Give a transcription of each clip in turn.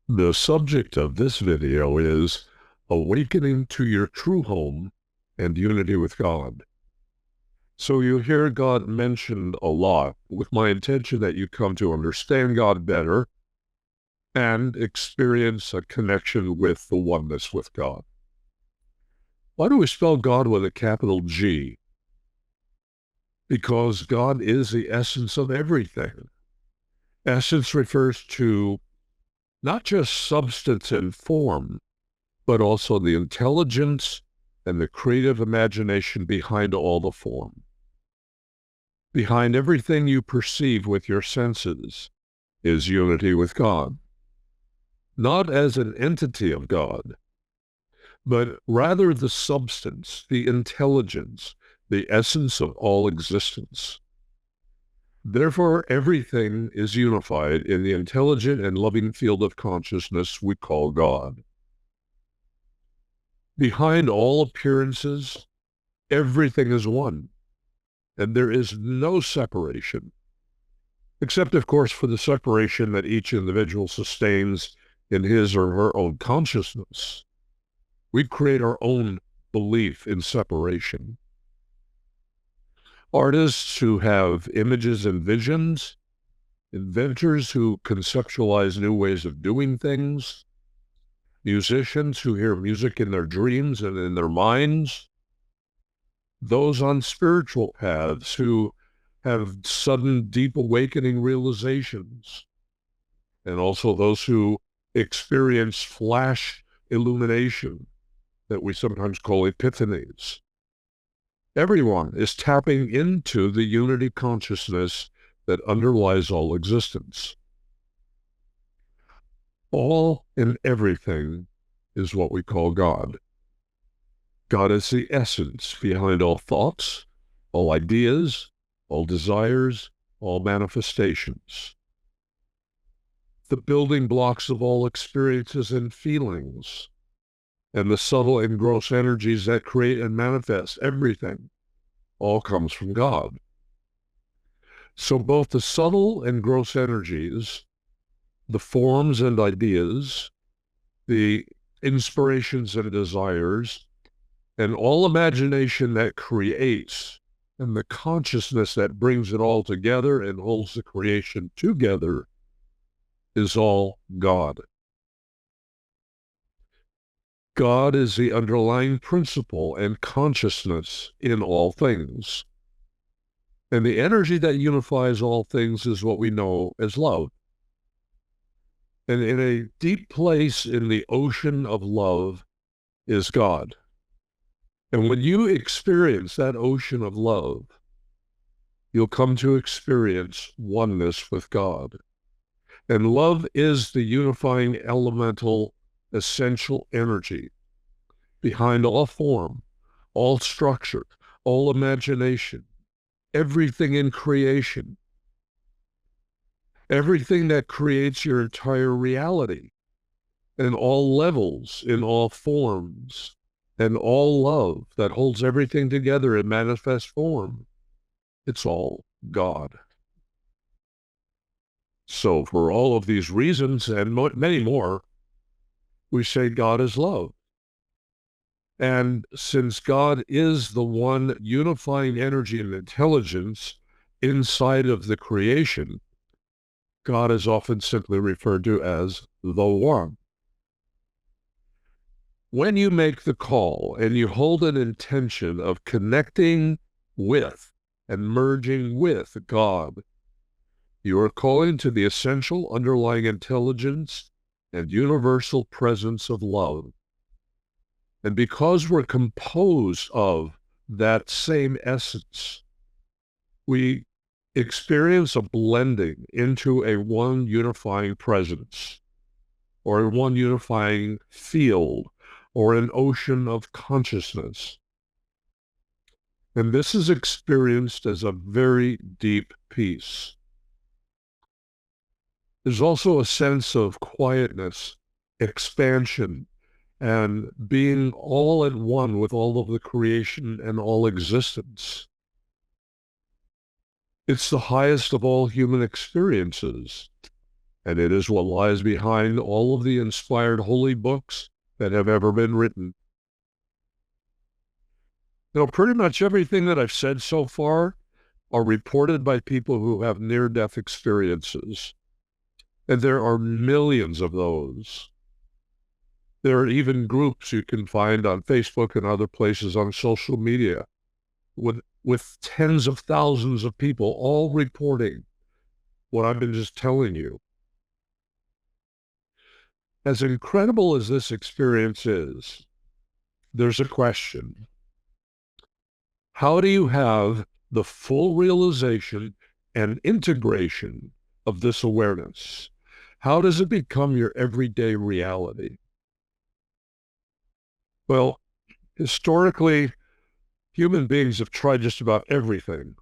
The subject of this video is awakening to your true home and unity with God. So you hear God mentioned a lot with my intention that you come to understand God better and experience a connection with the oneness with God. Why do we spell God with a capital G? Because God is the essence of everything. Essence refers to not just substance and form, but also the intelligence and the creative imagination behind all the form. Behind everything you perceive with your senses is unity with God, not as an entity of God, but rather the substance, the intelligence, the essence of all existence. Therefore, everything is unified in the intelligent and loving field of consciousness we call God. Behind all appearances, everything is one, and there is no separation, except, of course, for the separation that each individual sustains in his or her own consciousness. We create our own belief in separation. Artists who have images and visions, inventors who conceptualize new ways of doing things, musicians who hear music in their dreams and in their minds, those on spiritual paths who have sudden deep awakening realizations, and also those who experience flash illumination that we sometimes call epiphanies. Everyone is tapping into the unity consciousness that underlies all existence. All and everything is what we call God. God is the essence behind all thoughts, all ideas, all desires, all manifestations. The building blocks of all experiences and feelings, and the subtle and gross energies that create and manifest everything, all comes from God. So both the subtle and gross energies, the forms and ideas, the inspirations and desires, and all imagination that creates, and the consciousness that brings it all together and holds the creation together, is all God. God is the underlying principle and consciousness in all things. And the energy that unifies all things is what we know as love. And in a deep place in the ocean of love is God. And when you experience that ocean of love, you'll come to experience oneness with God. And love is the unifying elemental essential energy behind all form, all structure, all imagination, everything in creation, everything that creates your entire reality, and all levels, in all forms, and all love that holds everything together in manifest form. It's all God. So for all of these reasons and many more, we say God is love. And since God is the one unifying energy and intelligence inside of the creation, God is often simply referred to as the One. When you make the call and you hold an intention of connecting with and merging with God, you are calling to the essential underlying intelligence and universal presence of love. And because we're composed of that same essence, we experience a blending into a one unifying presence, or one unifying field, or an ocean of consciousness. And this is experienced as a very deep peace. There's also a sense of quietness, expansion, and being all at one with all of the creation and all existence. It's the highest of all human experiences. and it is what lies behind all of the inspired holy books that have ever been written. Pretty much everything that I've said so far are reported by people who have near-death experiences, and there are millions of those. There are even groups you can find on Facebook and other places on social media with tens of thousands of people all reporting what I've been just telling you. As incredible as this experience is, there's a question. How do you have the full realization and integration of this awareness? How does it become your everyday reality? Well, historically, human beings have tried just about everything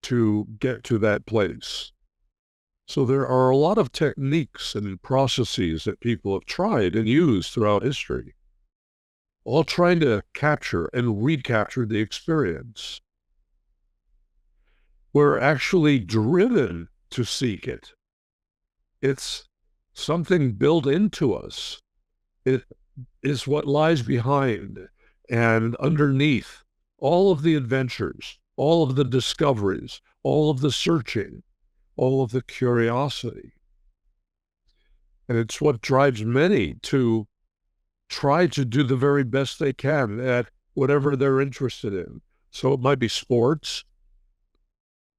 to get to that place. So there are a lot of techniques and processes that people have tried and used throughout history, all trying to capture and recapture the experience. We're actually driven to seek it. It's something built into us. It is what lies behind and underneath all of the adventures, all of the discoveries, all of the searching, all of the curiosity. And it's what drives many to try to do the very best they can at whatever they're interested in. So it might be sports,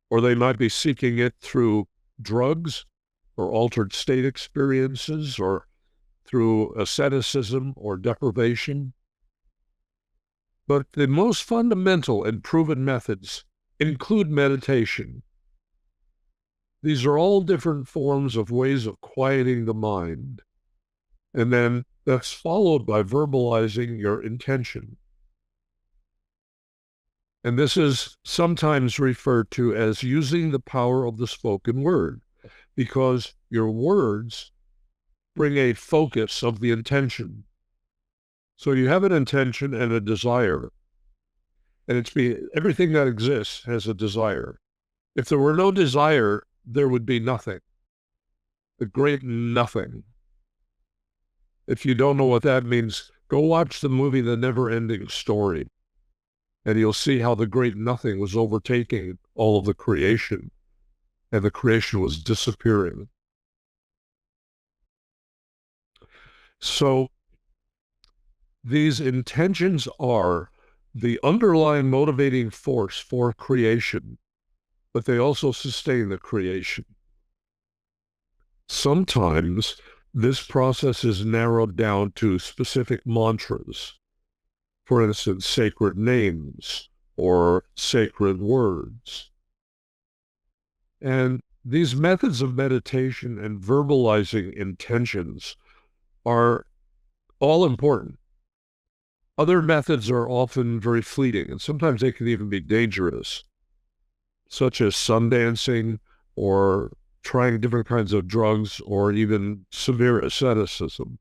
or they might be seeking it through drugs or altered state experiences, or through asceticism or deprivation. But the most fundamental and proven methods include meditation. These are all different forms of ways of quieting the mind. And then that's followed by verbalizing your intention. And this is sometimes referred to as using the power of the spoken word, because your words bring a focus of the intention. So you have an intention and a desire, and everything that exists has a desire. If there were no desire, there would be nothing. The great nothing. If you don't know what that means, go watch the movie The Never-Ending Story, and you'll see how the great nothing was overtaking all of the creation, and the creation was disappearing. So these intentions are the underlying motivating force for creation, but they also sustain the creation. Sometimes this process is narrowed down to specific mantras, for instance, sacred names or sacred words. And these methods of meditation and verbalizing intentions are all important. Other methods are often very fleeting, and sometimes they can even be dangerous, such as sun dancing or trying different kinds of drugs or even severe asceticism.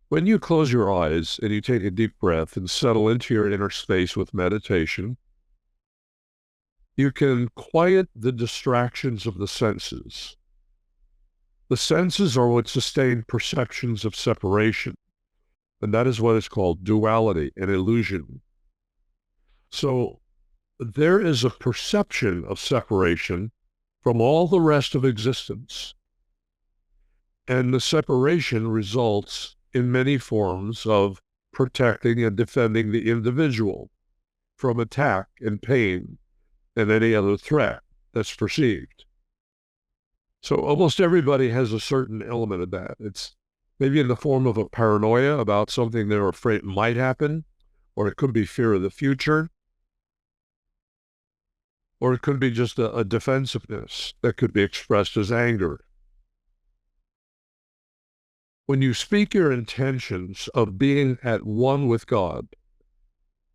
When you close your eyes and you take a deep breath and settle into your inner space with meditation, you can quiet the distractions of the senses. The senses are what sustain perceptions of separation, and that is what is called duality and illusion. So there is a perception of separation from all the rest of existence. And the separation results in many forms of protecting and defending the individual from attack and pain and any other threat that's perceived. So almost everybody has a certain element of that. It's maybe in the form of a paranoia about something they're afraid might happen, or it could be fear of the future, or it could be just a defensiveness that could be expressed as anger. When you speak your intentions of being at one with God,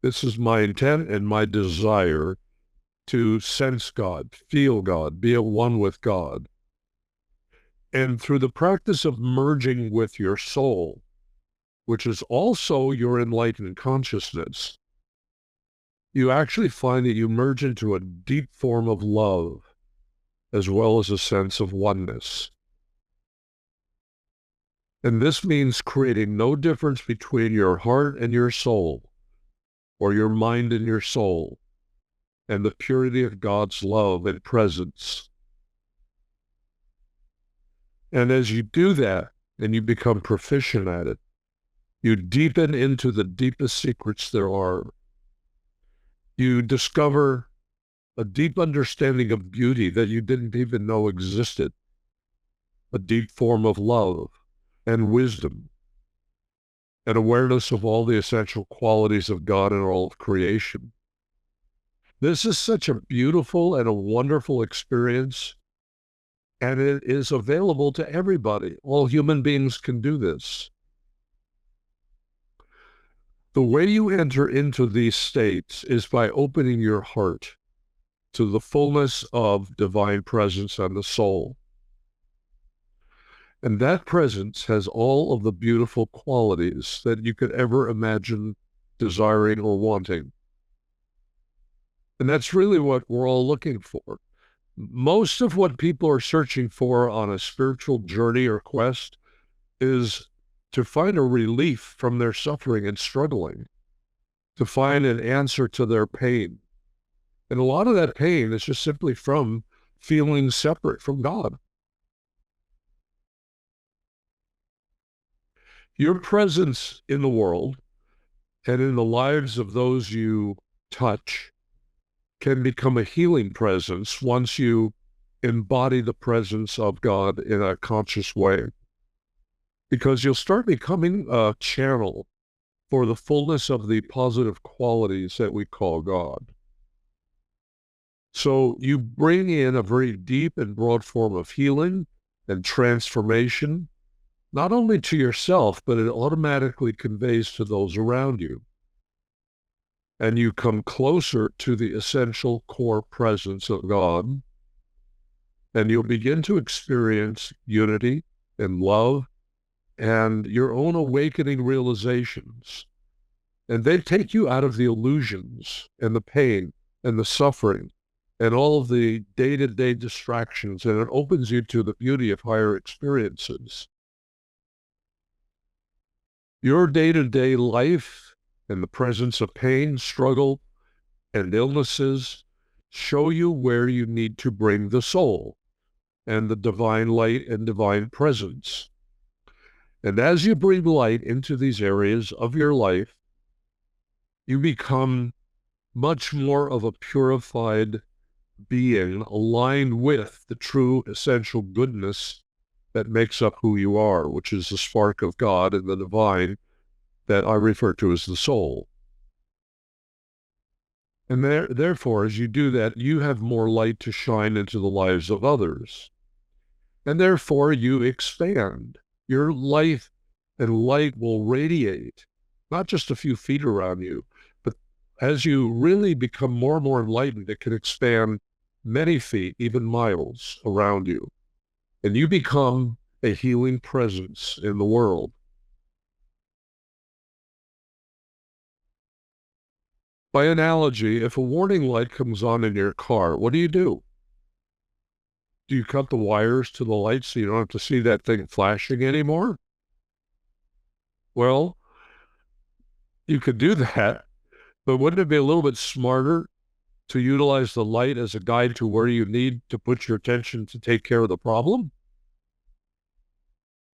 this is my intent and my desire to sense God, feel God, be at one with God. And through the practice of merging with your soul, which is also your enlightened consciousness, you actually find that you merge into a deep form of love. as well as a sense of oneness. And this means creating no difference between your heart and your soul, or your mind and your soul, and the purity of God's love and presence. And as you do that, and you become proficient at it, you deepen into the deepest secrets there are. You discover a deep understanding of beauty that you didn't even know existed, a deep form of love and wisdom, and awareness of all the essential qualities of God and all of creation. This is such a beautiful and a wonderful experience, and it is available to everybody. All human beings can do this. The way you enter into these states is by opening your heart to the fullness of divine presence and the soul. And that presence has all of the beautiful qualities that you could ever imagine desiring or wanting. And that's really what we're all looking for. Most of what people are searching for on a spiritual journey or quest is to find a relief from their suffering and struggling, to find an answer to their pain. And a lot of that pain is just simply from feeling separate from God. Your presence in the world and in the lives of those you touch can become a healing presence once you embody the presence of God in a conscious way. Because you'll start becoming a channel for the fullness of the positive qualities that we call God. So you bring in a very deep and broad form of healing and transformation, not only to yourself, but it automatically conveys to those around you. And you come closer to the essential core presence of God, and you'll begin to experience unity and love and your own awakening realizations. And they take you out of the illusions and the pain and the suffering and all of the day-to-day distractions, and it opens you to the beauty of higher experiences. Your day-to-day life and the presence of pain, struggle, and illnesses show you where you need to bring the soul and the divine light and divine presence. And as you bring light into these areas of your life, you become much more of a purified being, aligned with the true essential goodness that makes up who you are, which is the spark of God and the divine that I refer to as the soul. And therefore, as you do that, you have more light to shine into the lives of others. And therefore, you expand. Your life and light will radiate, not just a few feet around you, but as you really become more and more enlightened, it can expand many feet, even miles around you. And you become a healing presence in the world. By analogy, if a warning light comes on in your car, what do? Do you cut the wires to the light so you don't have to see that thing flashing anymore? Well, you could do that, but wouldn't it be a little bit smarter to utilize the light as a guide to where you need to put your attention to take care of the problem?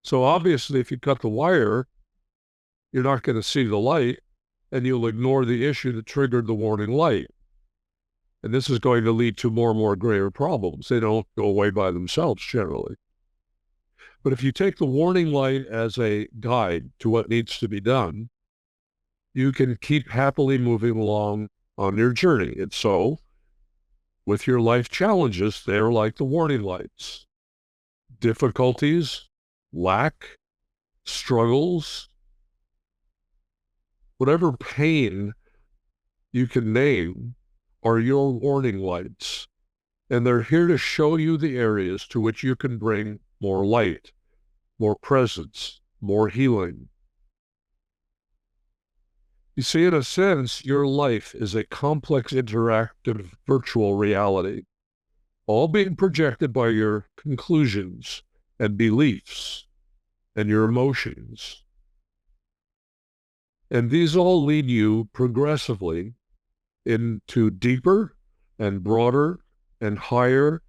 So obviously, if you cut the wire, you're not going to see the light, and you'll ignore the issue that triggered the warning light. And this is going to lead to more and more greater problems. They don't go away by themselves generally. But if you take the warning light as a guide to what needs to be done, you can keep happily moving along on your journey. And so, with your life challenges, they're like the warning lights. Difficulties, lack, struggles, whatever pain you can name are your warning lights. And they're here to show you the areas to which you can bring more light, more presence, more healing. You see, in a sense, your life is a complex, interactive, virtual reality. all being projected by your conclusions and beliefs and your emotions. And these all lead you progressively into deeper and broader and higher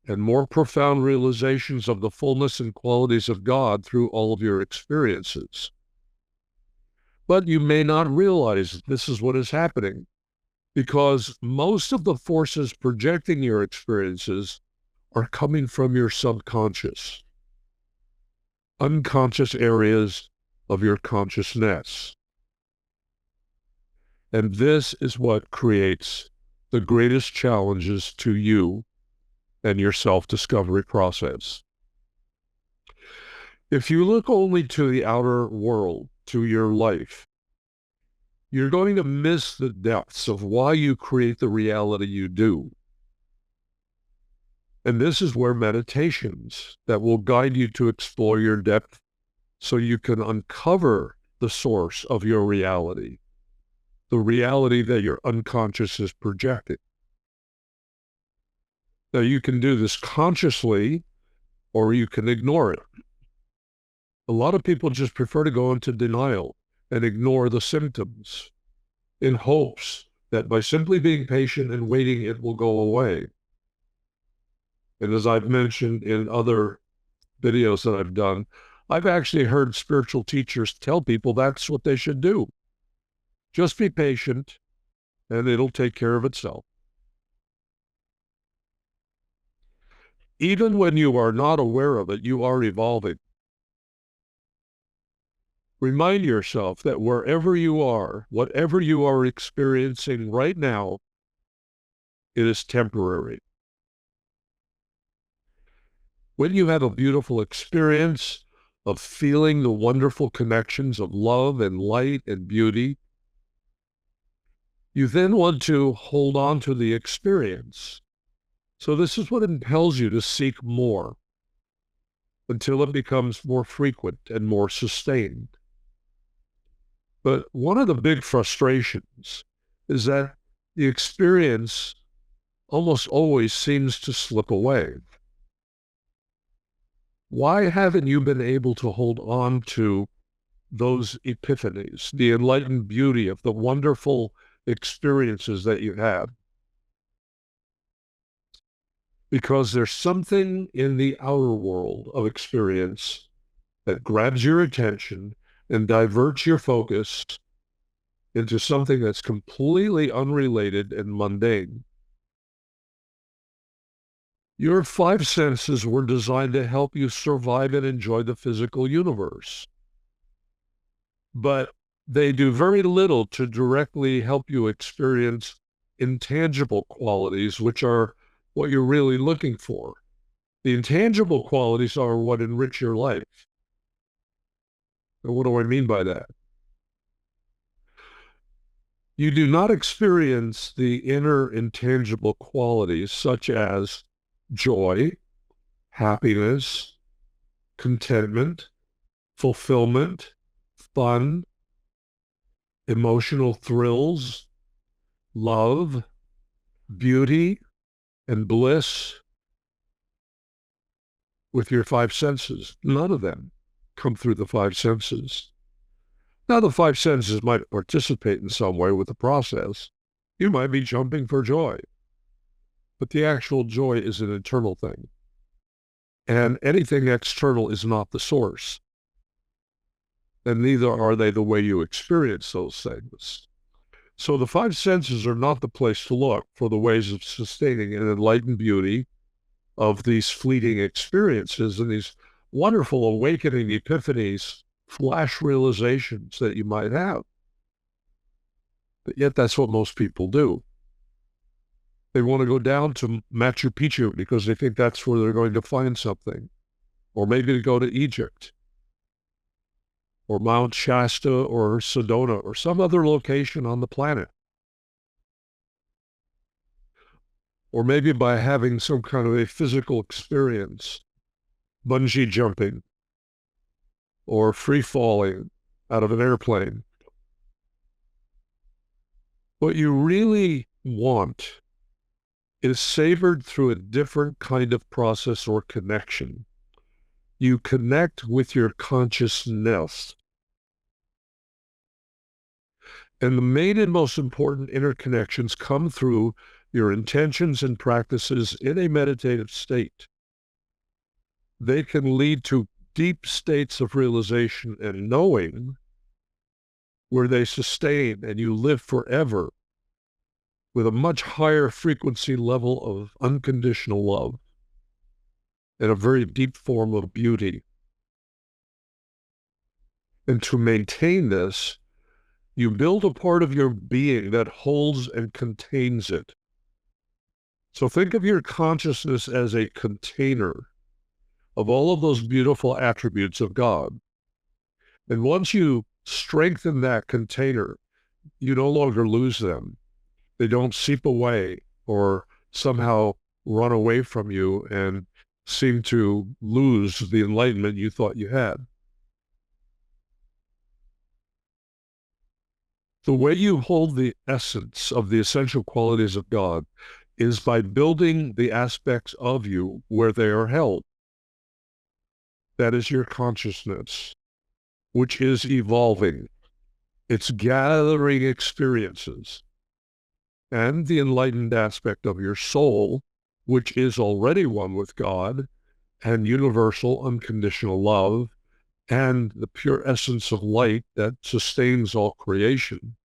and more profound realizations of the fullness and qualities of God through all of your experiences. But you may not realize this is what is happening, because most of the forces projecting your experiences are coming from your subconscious, unconscious areas of your consciousness. And this is what creates the greatest challenges to you and your self-discovery process. If you look only to the outer world, to your life, you're going to miss the depths of why you create the reality you do. And this is where meditations that will guide you to explore your depth so you can uncover the source of your reality, the reality that your unconscious is projecting. Now, you can do this consciously, or you can ignore it. A lot of people just prefer to go into denial and ignore the symptoms in hopes that by simply being patient and waiting, it will go away. And as I've mentioned in other videos that I've done, I've actually heard spiritual teachers tell people that's what they should do. Just be patient and it'll take care of itself. Even when you are not aware of it, you are evolving. Remind yourself that wherever you are, whatever you are experiencing right now, it is temporary. When you have a beautiful experience of feeling the wonderful connections of love and light and beauty, you then want to hold on to the experience. So this is what impels you to seek more until it becomes more frequent and more sustained. But one of the big frustrations is that the experience almost always seems to slip away. Why haven't you been able to hold on to those epiphanies, the enlightened beauty of the wonderful experiences that you have? Because there's something in the outer world of experience that grabs your attention and diverts your focus into something that's completely unrelated and mundane. Your five senses were designed to help you survive and enjoy the physical universe, but they do very little to directly help you experience intangible qualities, which are what you're really looking for. The intangible qualities are what enrich your life. And what do I mean by that? You do not experience the inner intangible qualities such as joy, happiness, contentment, fulfillment, fun, emotional thrills, love, beauty, and bliss with your five senses. None of them come through the five senses. Now, the five senses might participate in some way with the process. You might be jumping for joy, but the actual joy is an internal thing. And anything external is not the source. And neither are they the way you experience those things. So the five senses are not the place to look for the ways of sustaining an enlightened beauty of these fleeting experiences and these wonderful awakening epiphanies, flash realizations that you might have. But yet that's what most people do. They want to go down to Machu Picchu because they think that's where they're going to find something. Or maybe to go to Egypt, or Mount Shasta, or Sedona, or some other location on the planet. Or maybe by having some kind of a physical experience, bungee jumping, or free falling out of an airplane. What you really want is savored through a different kind of process or connection. You connect with your consciousness. And the main and most important interconnections come through your intentions and practices in a meditative state. They can lead to deep states of realization and knowing where they sustain and you live forever with a much higher frequency level of unconditional love and a very deep form of beauty. And to maintain this, you build a part of your being that holds and contains it. So think of your consciousness as a container of all of those beautiful attributes of God. And once you strengthen that container, you no longer lose them. They don't seep away or somehow run away from you and seem to lose the enlightenment you thought you had. The way you hold the essence of the essential qualities of God is by building the aspects of you where they are held. That is your consciousness, which is evolving. It's gathering experiences. And the enlightened aspect of your soul, which is already one with God and universal unconditional love and the pure essence of light that sustains all creation.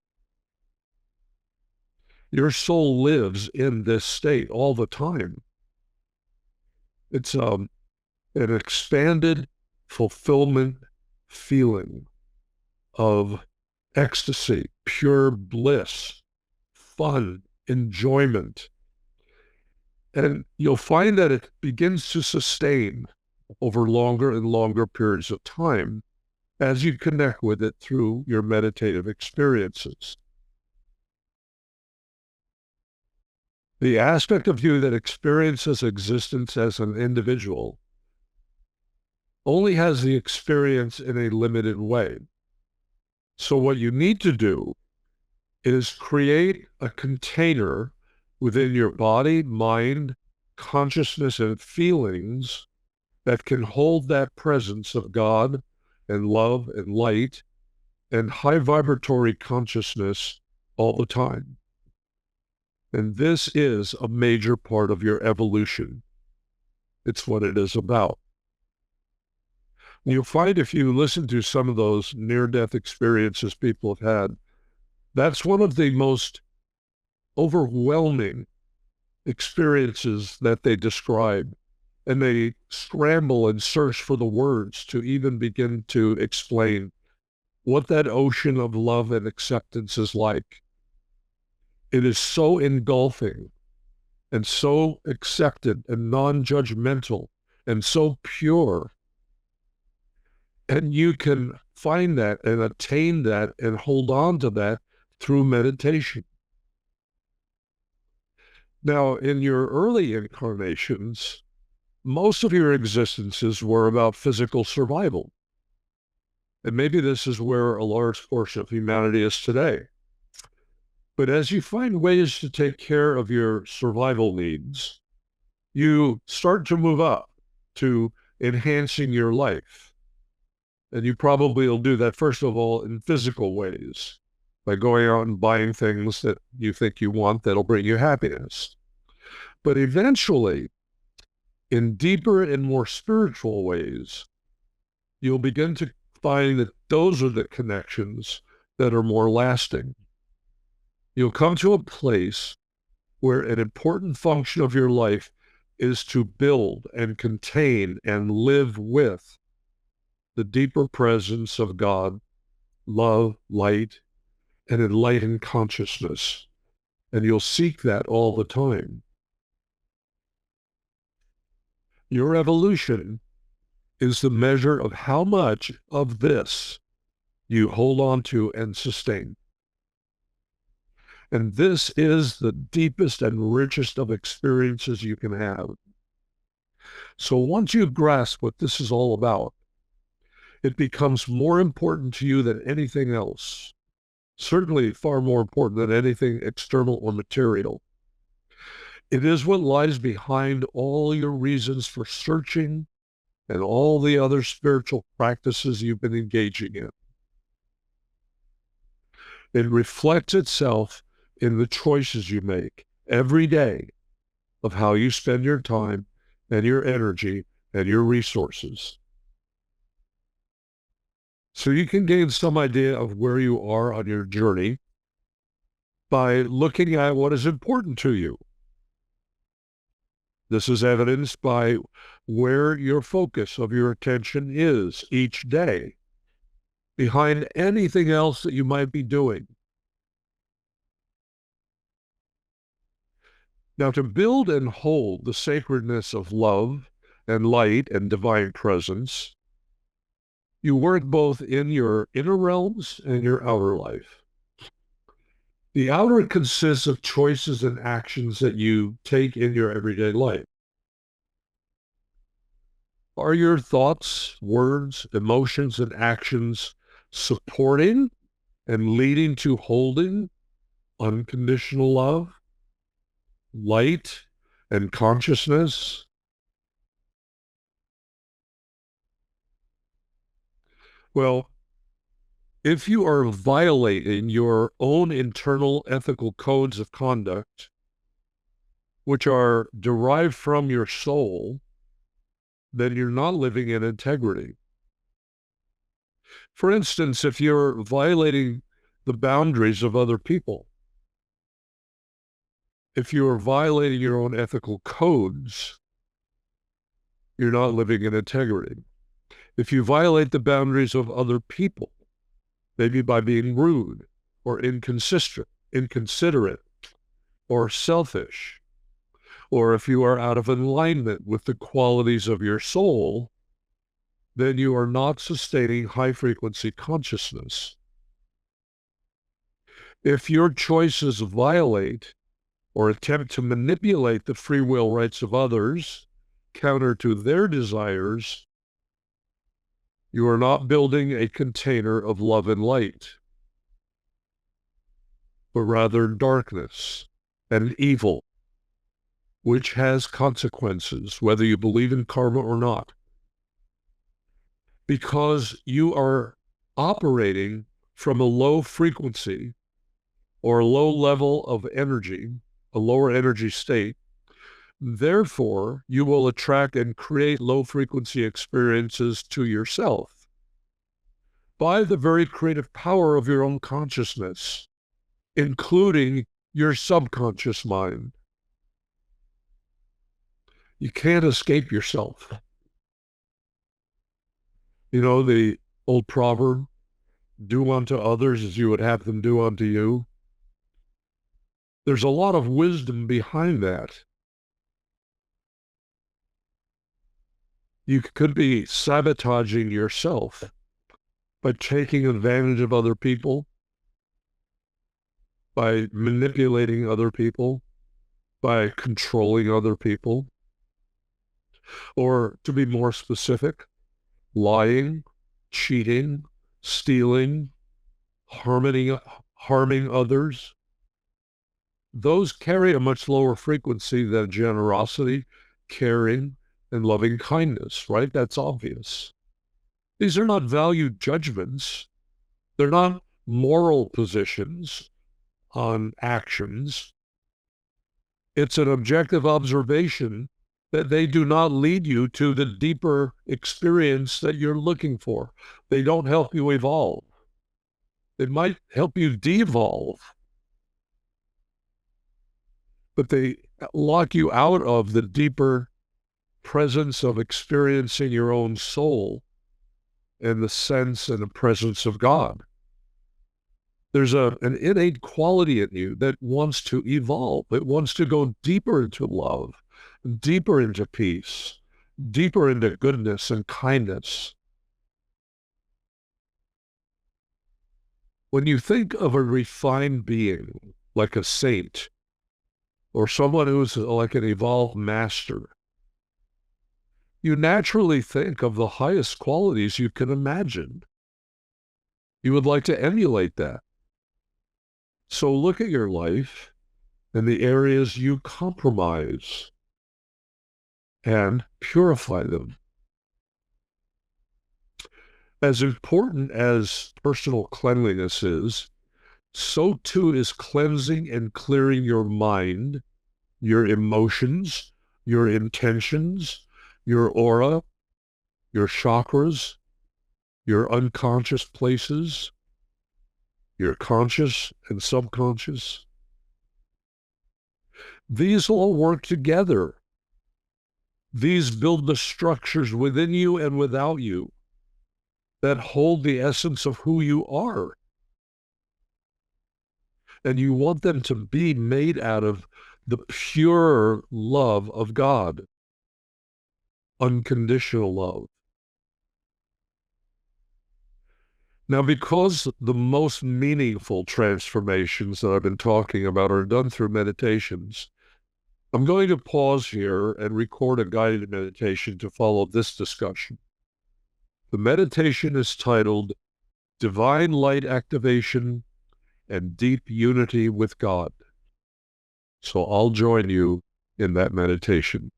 Your soul lives in this state all the time. It's an expanded fulfillment feeling of ecstasy, pure bliss, fun, enjoyment. And you'll find that it begins to sustain over longer and longer periods of time as you connect with it through your meditative experiences. The aspect of you that experiences existence as an individual only has the experience in a limited way. So what you need to do is create a container within your body, mind, consciousness, and feelings that can hold that presence of God and love and light and high vibratory consciousness all the time. And this is a major part of your evolution. It's what it is about. You'll find if you listen to some of those near-death experiences people have had, that's one of the most overwhelming experiences that they describe. And they scramble and search for the words to even begin to explain what that ocean of love and acceptance is like. It is so engulfing and so accepted and non-judgmental and so pure. And you can find that and attain that and hold on to that through meditation. Now, in your early incarnations, most of your existences were about physical survival. And maybe this is where a large portion of humanity is today. But as you find ways to take care of your survival needs, you start to move up to enhancing your life. And you probably will do that, first of all, in physical ways, by going out and buying things that you think you want that'll bring you happiness. But eventually, in deeper and more spiritual ways, you'll begin to find that those are the connections that are more lasting. You'll come to a place where an important function of your life is to build and contain and live with the deeper presence of God, love, light, and enlightened consciousness. And you'll seek that all the time. Your evolution is the measure of how much of this you hold on to and sustain. And this is the deepest and richest of experiences you can have. So once you grasp what this is all about, it becomes more important to you than anything else. Certainly far more important than anything external or material. It is what lies behind all your reasons for searching and all the other spiritual practices you've been engaging in. It reflects itself in the choices you make every day of how you spend your time and your energy and your resources. So you can gain some idea of where you are on your journey by looking at what is important to you. This is evidenced by where your focus of your attention is each day, behind anything else that you might be doing. Now, to build and hold the sacredness of love and light and divine presence, you work both in your inner realms and your outer life. The outer consists of choices and actions that you take in your everyday life. Are your thoughts, words, emotions, and actions supporting and leading to holding unconditional love, light, and consciousness? Well, if you are violating your own internal ethical codes of conduct, which are derived from your soul, then you're not living in integrity. For instance, if you're violating the boundaries of other people, if you're violating your own ethical codes, you're not living in integrity. If you violate the boundaries of other people, maybe by being rude or inconsiderate or selfish, or if you are out of alignment with the qualities of your soul, then you are not sustaining high-frequency consciousness. If your choices violate or attempt to manipulate the free will rights of others, counter to their desires, you are not building a container of love and light, but rather darkness and evil, which has consequences, whether you believe in karma or not. Because you are operating from a low frequency or a low level of energy, a lower energy state, therefore you will attract and create low frequency experiences to yourself by the very creative power of your own consciousness, including your subconscious mind. You can't escape yourself. You know, the old proverb, do unto others as you would have them do unto you. There's a lot of wisdom behind that. You could be sabotaging yourself by taking advantage of other people, by manipulating other people, by controlling other people, or to be more specific, lying, cheating, stealing, harming others. Those carry a much lower frequency than generosity, caring, and loving kindness, right? That's obvious. These are not valued judgments. They're not moral positions on actions. It's an objective observation that they do not lead you to the deeper experience that you're looking for. They don't help you evolve. They might help you devolve, but they lock you out of the deeper presence of experiencing your own soul and the sense and the presence of God. There's an innate quality in you that wants to evolve. It wants to go deeper into love, deeper into peace, deeper into goodness and kindness. When you think of a refined being, like a saint, or someone who's like an evolved master, you naturally think of the highest qualities you can imagine. You would like to emulate that. So look at your life and the areas you compromise, and purify them. As important as personal cleanliness is, so too is cleansing and clearing your mind, your emotions, your intentions, your aura, your chakras, your unconscious places, your conscious and subconscious. These all work together. These build the structures within you and without you that hold the essence of who you are. And you want them to be made out of the pure love of God, unconditional love. Now, because the most meaningful transformations that I've been talking about are done through meditations, I'm going to pause here and record a guided meditation to follow this discussion. The meditation is titled Divine Light Activation and Deep Unity with God. So I'll join you in that meditation.